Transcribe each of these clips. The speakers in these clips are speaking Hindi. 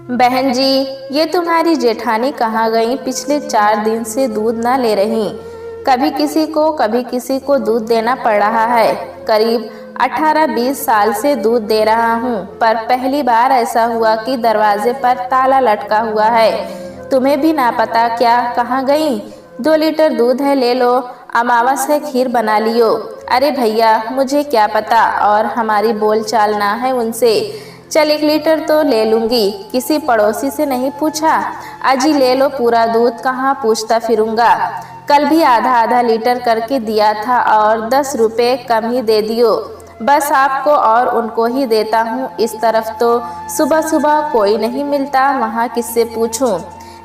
बहन जी, ये तुम्हारी जेठानी कहाँ गई? पिछले 4 दिन से दूध ना ले रही। कभी किसी को दूध देना पड़ रहा है। करीब 18-20 साल से दूध दे रहा हूँ, पर पहली बार ऐसा हुआ कि दरवाजे पर ताला लटका हुआ है। तुम्हें भी ना पता क्या? कहाँ गई? 2 लीटर दूध है, ले लो। अमावस है, खीर बना लियो। अरे भैया, मुझे क्या पता, और हमारी बोल चाल ना है उनसे। चल 1 लीटर तो ले लूंगी, किसी पड़ोसी से नहीं पूछा। अजी ले लो पूरा दूध, कहाँ पूछता फिरूंगा। कल भी आधा आधा लीटर करके दिया था और 10 रुपए कम ही दे दियो। बस आपको और उनको ही देता हूँ। इस तरफ तो सुबह सुबह कोई नहीं मिलता, वहाँ किससे पूछूं।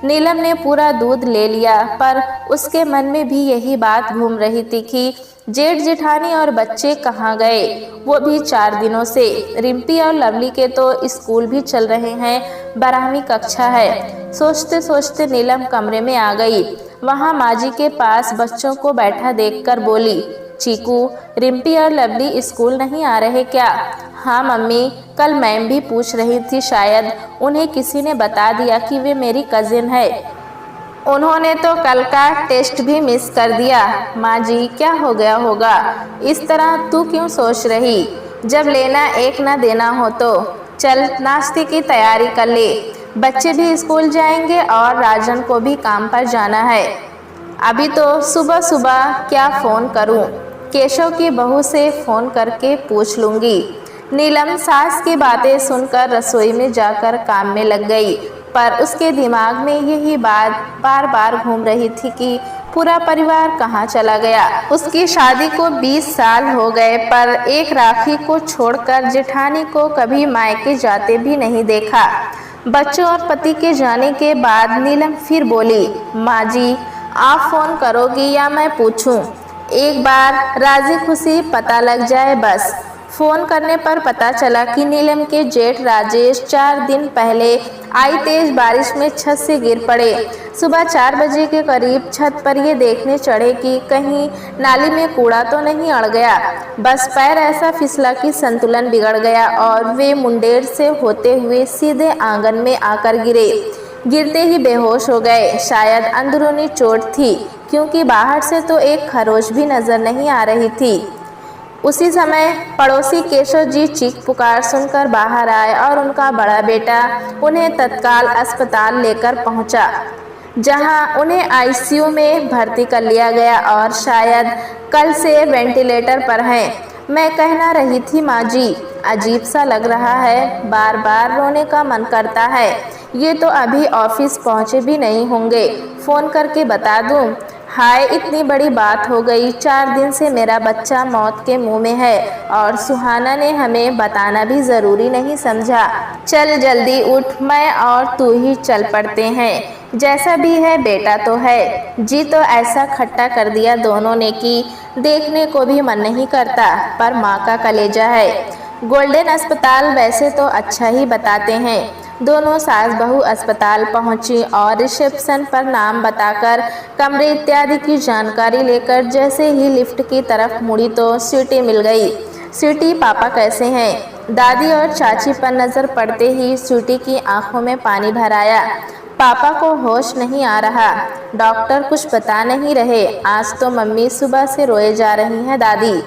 नीलम ने पूरा दूध ले लिया, पर उसके मन में भी यही बात घूम रही थी कि जेठ जेठानी और बच्चे कहाँ गए, वो भी 4 दिनों से। रिम्पी और लवली के तो स्कूल भी चल रहे हैं, 12वीं कक्षा है। सोचते सोचते नीलम कमरे में आ गई। वहाँ माजी के पास बच्चों को बैठा देखकर बोली, चीकू, रिम्पी और लवली स्कूल नहीं आ रहे क्या? हाँ मम्मी, कल मैम भी पूछ रही थी, शायद उन्हें किसी ने बता दिया कि वे मेरी कजिन है। उन्होंने तो कल का टेस्ट भी मिस कर दिया। माँ जी, क्या हो गया होगा? इस तरह तू क्यों सोच रही? जब लेना एक ना देना हो तो। चल नाश्ते की तैयारी कर ले, बच्चे भी स्कूल जाएंगे और राजन को भी काम पर जाना है। अभी तो सुबह सुबह क्या फ़ोन करूं? केशव की बहू से फ़ोन करके पूछ लूंगी। नीलम सास की बातें सुनकर रसोई में जाकर काम में लग गई, पर उसके दिमाग में यही बात बार बार घूम रही थी कि पूरा परिवार कहाँ चला गया। उसकी शादी को 20 साल हो गए, पर एक राखी को छोड़कर जेठानी को कभी मायके जाते भी नहीं देखा। बच्चों और पति के जाने के बाद नीलम फिर बोली, माँ जी, आप फ़ोन करोगी या मैं पूछूं? एक बार राजी खुशी पता लग जाए बस। फ़ोन करने पर पता चला कि नीलम के जेठ राजेश 4 दिन पहले आई तेज बारिश में छत से गिर पड़े। सुबह 4 बजे के करीब छत पर ये देखने चढ़े कि कहीं नाली में कूड़ा तो नहीं अड़ गया। बस पैर ऐसा फिसला कि संतुलन बिगड़ गया और वे मुंडेर से होते हुए सीधे आंगन में आकर गिरे। गिरते ही बेहोश हो गए। शायद अंदरूनी चोट थी, क्योंकि बाहर से तो एक खरोच भी नजर नहीं आ रही थी। उसी समय पड़ोसी केशव जी चीख पुकार सुनकर बाहर आए और उनका बड़ा बेटा उन्हें तत्काल अस्पताल लेकर पहुंचा, जहां उन्हें आईसीयू में भर्ती कर लिया गया और शायद कल से वेंटिलेटर पर हैं। मैं कहना रही थी, माँ जी, अजीब सा लग रहा है, बार बार रोने का मन करता है। ये तो अभी ऑफिस पहुँचे भी नहीं होंगे, फ़ोन करके बता दूँ? हाय, इतनी बड़ी बात हो गई। 4 दिन से मेरा बच्चा मौत के मुंह में है और सुहाना ने हमें बताना भी ज़रूरी नहीं समझा। चल जल्दी उठ, मैं और तू ही चल पड़ते हैं। जैसा भी है बेटा तो है। जी तो ऐसा खट्टा कर दिया दोनों ने कि देखने को भी मन नहीं करता, पर माँ का कलेजा है। गोल्डन अस्पताल वैसे तो अच्छा ही बताते हैं। दोनों सास बहू अस्पताल पहुंची और रिसेप्शन पर नाम बताकर कमरे इत्यादि की जानकारी लेकर जैसे ही लिफ्ट की तरफ मुड़ी तो स्वीटी मिल गई। स्वीटी, पापा कैसे हैं? दादी और चाची पर नज़र पड़ते ही स्वीटी की आंखों में पानी भर आया। पापा को होश नहीं आ रहा, डॉक्टर कुछ बता नहीं रहे। आज तो मम्मी सुबह से रोए जा रही हैं। दादी,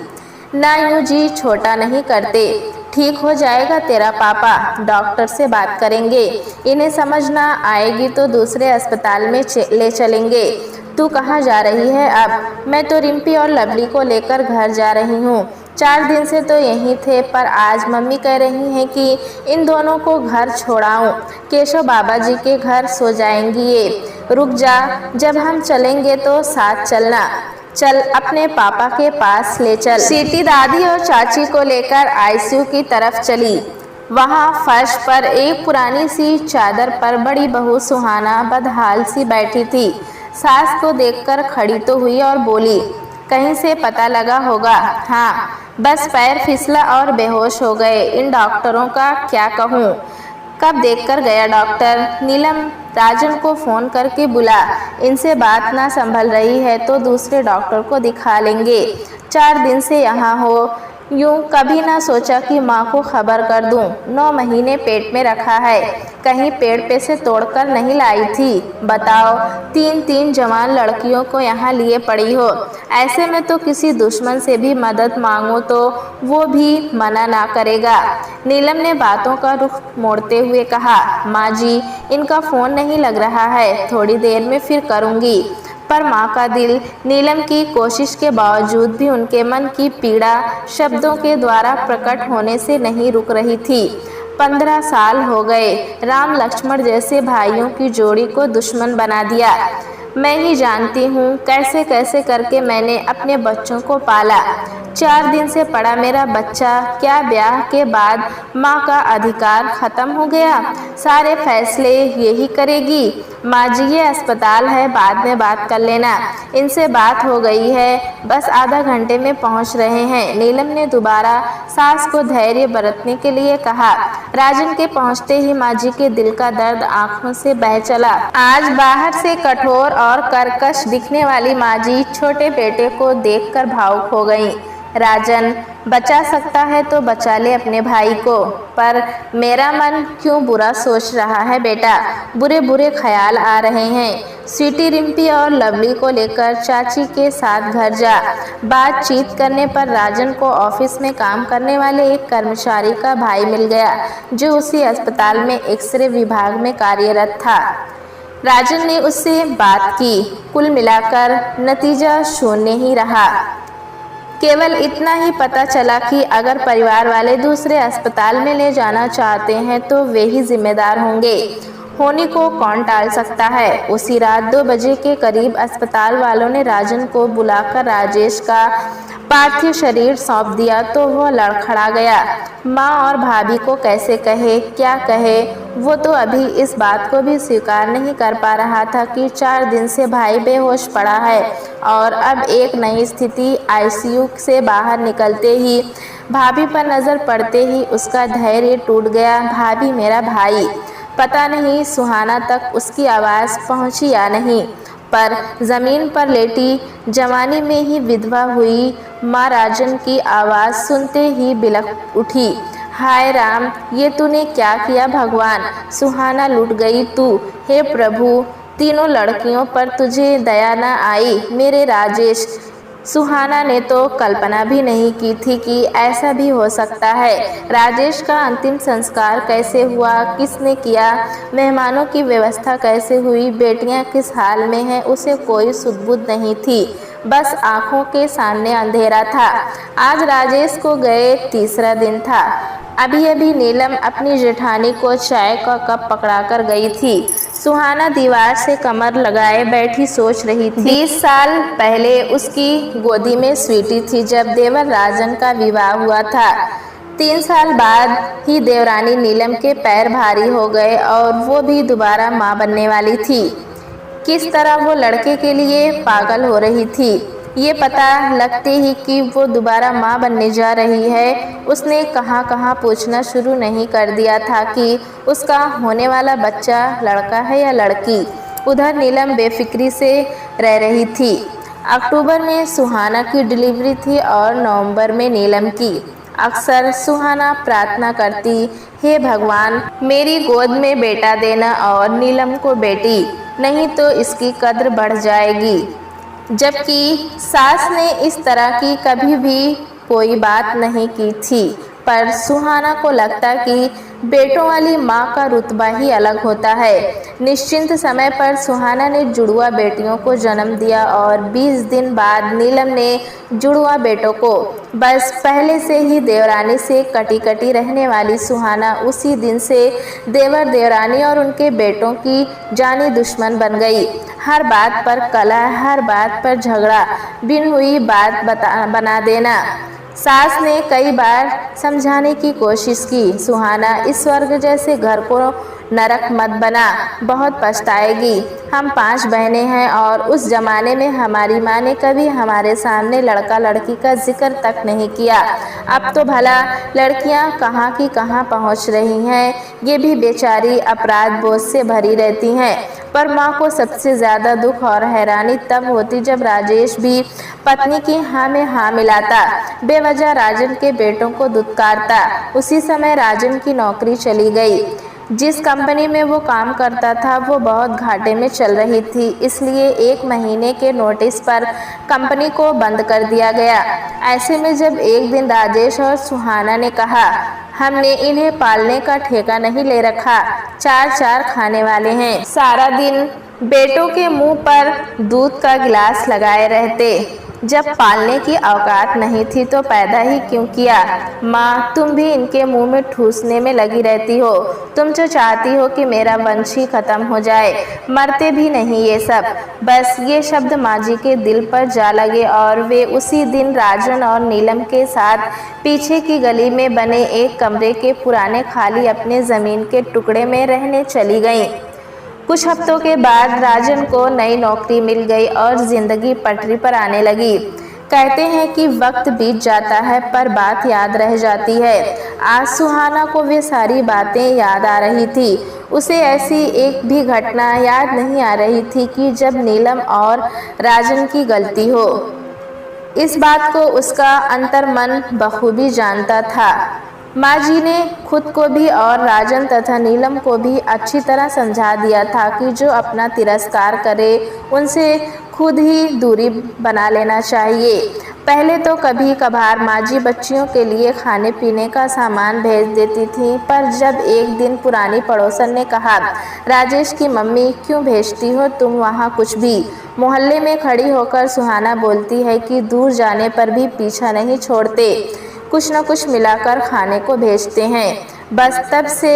ना यूँ जी छोटा नहीं करते, ठीक हो जाएगा तेरा पापा, डॉक्टर से बात करेंगे। इन्हें समझ ना आएगी तो दूसरे अस्पताल में ले चलेंगे। तू कहाँ जा रही है अब? मैं तो रिम्पी और लवली को लेकर घर जा रही हूँ। 4 दिन से तो यहीं थे, पर आज मम्मी कह रही हैं कि इन दोनों को घर छोड़ाऊँ। केशव बाबा जी के घर सो जाएंगी ये। रुक जा, जब हम चलेंगे तो साथ चलना। चल अपने पापा के पास ले चल। सीटी दादी और चाची को लेकर आईसीयू की तरफ चली। वहाँ फर्श पर एक पुरानी सी चादर पर बड़ी बहू सुहाना बदहाल सी बैठी थी। सास को देखकर खड़ी तो हुई और बोली, कहीं से पता लगा होगा? हाँ, बस पैर फिसला और बेहोश हो गए। इन डॉक्टरों का क्या कहूँ? कब देखकर गया डॉक्टर? नीलम, राजन को फ़ोन करके बुला। इनसे बात ना संभल रही है तो दूसरे डॉक्टर को दिखा लेंगे। 4 दिन से यहाँ हो, यूं कभी ना सोचा कि माँ को खबर कर दूं। 9 महीने पेट में रखा है, कहीं पेड़ पे से तोड़कर नहीं लाई थी। बताओ, 3 जवान लड़कियों को यहाँ लिए पड़ी हो। ऐसे में तो किसी दुश्मन से भी मदद मांगो तो वो भी मना ना करेगा। नीलम ने बातों का रुख मोड़ते हुए कहा, माँ जी, इनका फोन नहीं लग रहा है, थोड़ी देर में फिर करूँगी। पर माँ का दिल नीलम की कोशिश के बावजूद भी उनके मन की पीड़ा शब्दों के द्वारा प्रकट होने से नहीं रुक रही थी। 15 साल हो गए, राम लक्ष्मण जैसे भाइयों की जोड़ी को दुश्मन बना दिया। मैं ही जानती हूँ कैसे कैसे करके मैंने अपने बच्चों को पाला। 4 दिन से पड़ा मेरा बच्चा, क्या ब्याह के बाद माँ का अधिकार खत्म हो गया? सारे फैसले यही करेगी? माँ जी, ये अस्पताल है, बाद में बात कर लेना। इनसे बात हो गई है, बस आधा घंटे में पहुँच रहे हैं। नीलम ने दोबारा सास को धैर्य बरतने के लिए कहा। राजन के पहुँचते ही माँ जी के दिल का दर्द आंखों से बह चला। आज बाहर से कठोर और कर्कश दिखने वाली माँ जी छोटे बेटे को देखकर भावुक हो गईं। राजन, बचा सकता है तो बचा ले अपने भाई को, पर मेरा मन क्यों बुरा सोच रहा है बेटा? बुरे बुरे ख्याल आ रहे हैं। स्वीटी, रिम्पी और लवली को लेकर चाची के साथ घर जा। बातचीत करने पर राजन को ऑफिस में काम करने वाले एक कर्मचारी का भाई मिल गया, जो उसी अस्पताल में एक्सरे विभाग में कार्यरत था। राजन ने उससे बात की। कुल मिलाकर नतीजा शून्य ही रहा। केवल इतना ही पता चला कि अगर परिवार वाले दूसरे अस्पताल में ले जाना चाहते हैं तो वे ही जिम्मेदार होंगे। होनी को कौन टाल सकता है? उसी रात 2 बजे के करीब अस्पताल वालों ने राजन को बुलाकर राजेश का पार्थिव शरीर सौंप दिया तो वह लड़खड़ा गया। माँ और भाभी को कैसे कहे, क्या कहे? वो तो अभी इस बात को भी स्वीकार नहीं कर पा रहा था कि 4 दिन से भाई बेहोश पड़ा है और अब एक नई स्थिति, आईसीयू से बाहर निकलते ही भाभी पर नज़र पड़ते ही उसका धैर्य टूट गया। भाभी, मेरा भाई। पता नहीं सुहाना तक उसकी आवाज़ पहुंची या नहीं, पर ज़मीन पर लेटी जवानी में ही विधवा हुई माँ राजन की आवाज़ सुनते ही बिलख उठी। हाय राम, ये तूने क्या किया भगवान? सुहाना लुट गई तू। हे प्रभु, तीनों लड़कियों पर तुझे दया न आई। मेरे राजेश, सुहाना ने तो कल्पना भी नहीं की थी कि ऐसा भी हो सकता है। राजेश का अंतिम संस्कार कैसे हुआ, किसने किया, मेहमानों की व्यवस्था कैसे हुई, बेटियां किस हाल में हैं, उसे कोई सुध-बुध नहीं थी। बस आंखों के सामने अंधेरा था। आज राजेश को गए 3रा दिन था। अभी अभी नीलम अपनी जेठानी को चाय का कप पकड़ाकर गई थी। सुहाना दीवार से कमर लगाए बैठी सोच रही थी। 20 साल पहले उसकी गोदी में स्वीटी थी जब देवर राजन का विवाह हुआ था। 3 साल बाद ही देवरानी नीलम के पैर भारी हो गए और वो भी दोबारा माँ बनने वाली थी। किस तरह वो लड़के के लिए पागल हो रही थी, ये पता लगते ही कि वो दोबारा माँ बनने जा रही है, उसने कहाँ कहाँ पूछना शुरू नहीं कर दिया था कि उसका होने वाला बच्चा लड़का है या लड़की। उधर नीलम बेफिक्री से रह रही थी। अक्टूबर में सुहाना की डिलीवरी थी और नवंबर में नीलम की। अक्सर सुहाना प्रार्थना करती, हे भगवान, मेरी गोद में बेटा देना और नीलम को बेटी, नहीं तो इसकी कद्र बढ़ जाएगी। जबकि सास ने इस तरह की कभी भी कोई बात नहीं की थी, पर सुहाना को लगता कि बेटों वाली माँ का रुतबा ही अलग होता है। निश्चिंत समय पर सुहाना ने जुड़वा बेटियों को जन्म दिया और 20 दिन बाद नीलम ने जुड़वा बेटों को। बस पहले से ही देवरानी से कटी कटी रहने वाली सुहाना उसी दिन से देवर देवरानी और उनके बेटों की जानी दुश्मन बन गई। हर बात पर कलह, हर बात पर झगड़ा, बिन हुई बात बना देना। सास ने कई बार समझाने की कोशिश की, सुहाना, इस स्वर्ग जैसे घर को नरक मत बना, बहुत पछताएगी। हम 5 बहनें हैं और उस जमाने में हमारी माँ ने कभी हमारे सामने लड़का लड़की का जिक्र तक नहीं किया। अब तो भला लड़कियाँ कहाँ की कहाँ पहुँच रही हैं, ये भी बेचारी अपराध बोझ से भरी रहती हैं। पर माँ को सबसे ज्यादा दुख और हैरानी तब होती जब राजेश भी पत्नी की हाँ में हाँ मिलाता, बेवजह राजन के बेटों को दुत्कारता। उसी समय राजन की नौकरी चली गई। जिस कंपनी में वो काम करता था वो बहुत घाटे में चल रही थी, इसलिए 1 महीने के नोटिस पर कंपनी को बंद कर दिया गया। ऐसे में जब एक दिन राजेश और सुहाना ने कहा, हमने इन्हें पालने का ठेका नहीं ले रखा, 4-4 खाने वाले हैं, सारा दिन बेटों के मुंह पर दूध का गिलास लगाए रहते, जब पालने की औकात नहीं थी तो पैदा ही क्यों किया। माँ, तुम भी इनके मुंह में ठूसने में लगी रहती हो। तुम जो चाहती हो कि मेरा वंश ही खत्म हो जाए, मरते भी नहीं ये सब। बस ये शब्द माँ जी के दिल पर जा लगे और वे उसी दिन राजन और नीलम के साथ पीछे की गली में बने एक कमरे के पुराने खाली अपने जमीन के टुकड़े में रहने चली गईं। कुछ हफ्तों के बाद राजन को नई नौकरी मिल गई और जिंदगी पटरी पर आने लगी। कहते हैं कि वक्त बीत जाता है पर बात याद रह जाती है। आज सुहाना को वे सारी बातें याद आ रही थी। उसे ऐसी एक भी घटना याद नहीं आ रही थी कि जब नीलम और राजन की गलती हो। इस बात को उसका अंतर्मन बखूबी जानता था। माँ जी ने खुद को भी और राजन तथा नीलम को भी अच्छी तरह समझा दिया था कि जो अपना तिरस्कार करे उनसे खुद ही दूरी बना लेना चाहिए। पहले तो कभी कभार माँ जी बच्चियों के लिए खाने पीने का सामान भेज देती थी, पर जब एक दिन पुरानी पड़ोसन ने कहा, राजेश की मम्मी क्यों भेजती हो तुम वहाँ कुछ भी। मोहल्ले में खड़ी होकर सुहाना बोलती है कि दूर जाने पर भी पीछा नहीं छोड़ते, कुछ न कुछ मिलाकर खाने को भेजते हैं। बस तब से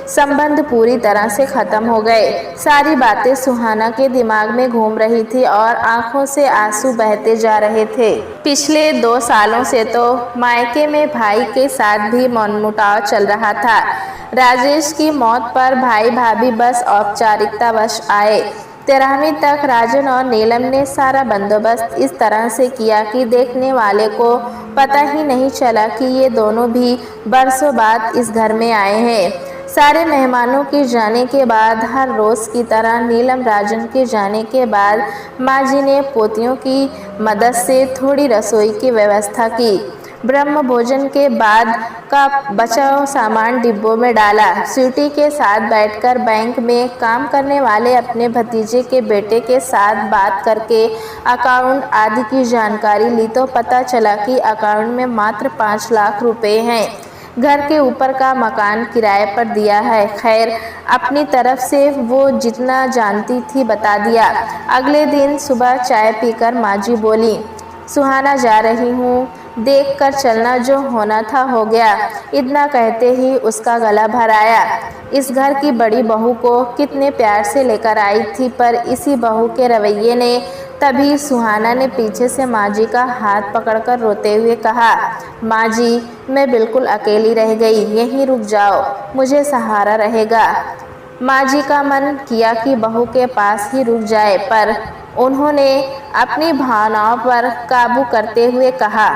संबंध पूरी तरह से खत्म हो गए। सारी बातें सुहाना के दिमाग में घूम रही थी और आंखों से आंसू बहते जा रहे थे। पिछले 2 सालों से तो मायके में भाई के साथ भी मनमुटाव चल रहा था। राजेश की मौत पर भाई भाभी बस औपचारिकतावश आए। 13वीं तक राजन और नीलम ने सारा बंदोबस्त इस तरह से किया कि देखने वाले को पता ही नहीं चला कि ये दोनों भी बरसों बाद इस घर में आए हैं। सारे मेहमानों के जाने के बाद हर रोज़ की तरह नीलम राजन के जाने के बाद माँ जी ने पोतियों की मदद से थोड़ी रसोई की व्यवस्था की। ब्रह्म भोजन के बाद का बचा सामान डिब्बों में डाला। स्वीटी के साथ बैठकर बैंक में काम करने वाले अपने भतीजे के बेटे के साथ बात करके अकाउंट आदि की जानकारी ली तो पता चला कि अकाउंट में मात्र 5 लाख रुपए हैं। घर के ऊपर का मकान किराए पर दिया है। खैर, अपनी तरफ से वो जितना जानती थी बता दिया। अगले दिन सुबह चाय पीकर माँ जी बोली, सुहाना जा रही हूँ, देख कर चलना, जो होना था हो गया। इतना कहते ही उसका गला भर आया। इस घर की बड़ी बहू को कितने प्यार से लेकर आई थी, पर इसी बहू के रवैये ने। तभी सुहाना ने पीछे से माँ जी का हाथ पकड़कर रोते हुए कहा, माँ जी, मैं बिल्कुल अकेली रह गई, यहीं रुक जाओ, मुझे सहारा रहेगा। माँ जी का मन किया कि बहू के पास ही रुक जाए, पर उन्होंने अपनी भावनाओं पर काबू करते हुए कहा,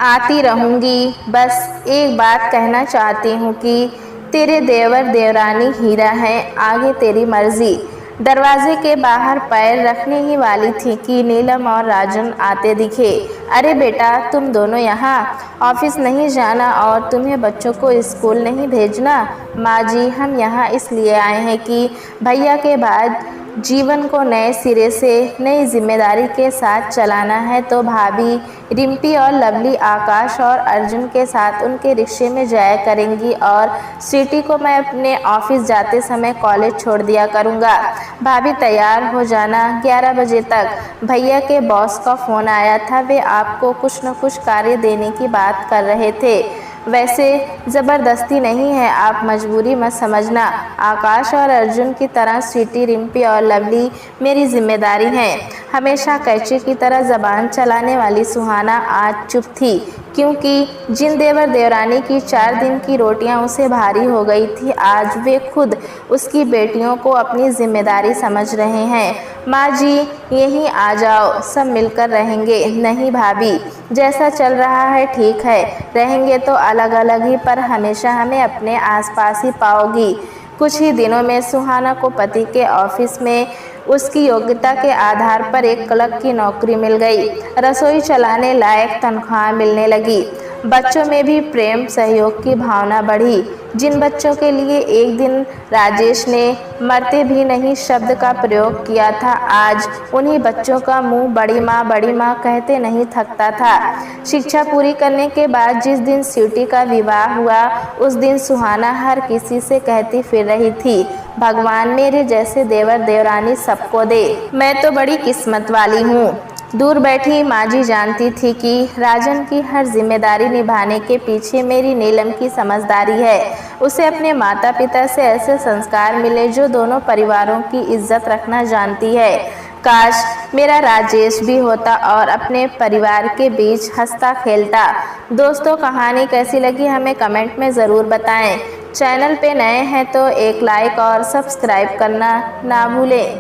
आती रहूँगी, बस एक बात कहना चाहती हूँ कि तेरे देवर देवरानी हीरा हैं, आगे तेरी मर्जी। दरवाजे के बाहर पैर रखने ही वाली थी कि नीलम और राजन आते दिखे। अरे बेटा, तुम दोनों यहाँ, ऑफिस नहीं जाना और तुम्हें बच्चों को स्कूल नहीं भेजना। माँ जी, हम यहाँ इसलिए आए हैं कि भैया के बाद जीवन को नए सिरे से नई जिम्मेदारी के साथ चलाना है, तो भाभी रिम्पी और लवली आकाश और अर्जुन के साथ उनके रिक्शे में जाया करेंगी और स्वीटी को मैं अपने ऑफिस जाते समय कॉलेज छोड़ दिया करूँगा। भाभी तैयार हो जाना 11 बजे तक। भैया के बॉस का फ़ोन आया था, वे आपको कुछ न कुछ कार्य देने की बात कर रहे थे। वैसे ज़बरदस्ती नहीं है, आप मजबूरी मत समझना। आकाश और अर्जुन की तरह स्वीटी, रिम्पी और लवली मेरी जिम्मेदारी हैं। हमेशा कैची की तरह ज़बान चलाने वाली सुहाना आज चुप थी, क्योंकि जिन देवर देवरानी की 4 दिन की रोटियां उसे भारी हो गई थी, आज वे खुद उसकी बेटियों को अपनी जिम्मेदारी समझ रहे हैं। माँ जी, यहीं आ जाओ, सब मिलकर रहेंगे। नहीं भाभी, जैसा चल रहा है ठीक है, रहेंगे तो अलग अलग ही, पर हमेशा हमें अपने आसपास ही पाओगी। कुछ ही दिनों में सुहाना को पति के ऑफिस में उसकी योग्यता के आधार पर एक क्लर्क की नौकरी मिल गई। रसोई चलाने लायक तनख्वाह मिलने लगी। बच्चों में भी प्रेम सहयोग की भावना बढ़ी। जिन बच्चों के लिए एक दिन राजेश ने मरते भी नहीं शब्द का प्रयोग किया था, आज उन्हीं बच्चों का मुंह बड़ी माँ कहते नहीं थकता था। शिक्षा पूरी करने के बाद जिस दिन स्वीटी का विवाह हुआ, उस दिन सुहाना हर किसी से कहती फिर रही थी, भगवान मेरे जैसे देवर देवरानी सबको दे। मैं तो बड़ी किस्मत वाली हूँ। दूर बैठी माजी जानती थी कि राजन की हर जिम्मेदारी निभाने के पीछे मेरी नीलम की समझदारी है। उसे अपने माता पिता से ऐसे संस्कार मिले जो दोनों परिवारों की इज्जत रखना जानती है। काश मेरा राजेश भी होता और अपने परिवार के बीच हंसता खेलता। दोस्तों, कहानी कैसी लगी हमें कमेंट में ज़रूर बताएं। चैनल पे नए हैं तो एक लाइक और सब्सक्राइब करना ना भूलें।